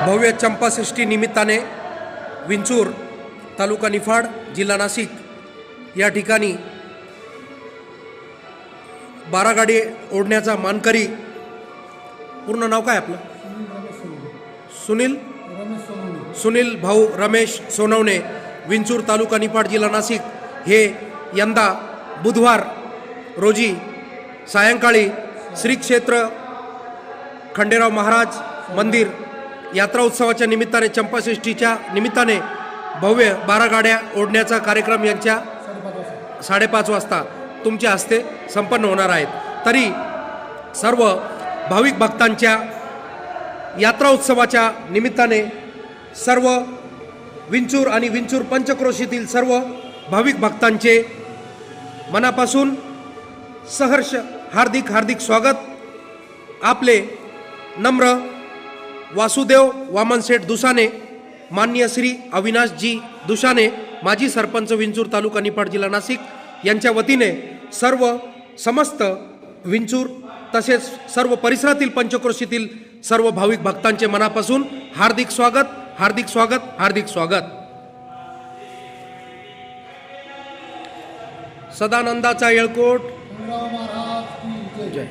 भव्य चंपाषष्ठी निमित्ताने विंचूर तालुका निफाड जिल्हा नाशिक या ठिकाणी 12 गाडी ओढण्याचा मानकरी, पूर्ण नाव काय आपलं? सुनील भाऊ रमेश सोनवणे, विंचूर तालुका निफाड जिल्हा नाशिक हे यंदा बुधवार रोजी सायंकाळी श्री क्षेत्र खंडेराव महाराज मंदिर यात्रा उत्सवाच्या निमित्ताने, चंपाषष्ठीच्या निमित्ताने भव्य 12 गाड्या ओढण्याचा कार्यक्रम यांच्या 5:30 वाजता तुमच्या हस्ते संपन्न होणार आहेत. तरी सर्व भाविक भक्तांच्या यात्रा उत्सवाच्या निमित्ताने सर्व विंचूर आणि विंचूर पंचक्रोशीतील सर्व भाविक भक्तांचे मनापासून सहर्ष हार्दिक स्वागत. आपले नम्र वासुदेव वामनशेठ दुसाने, माननीय श्री अविनाशजी दुसाने, माजी सरपंच विंचूर तालुका निफाड जिल्हा नाशिक यांच्या वतीने समस्त विंचूर तसेच सर्व परिसरातील पंचक्रोशीतील सर्व भाविक भक्तांचे मनापासून हार्दिक स्वागत. सदानंदाचा येळकोट. जय.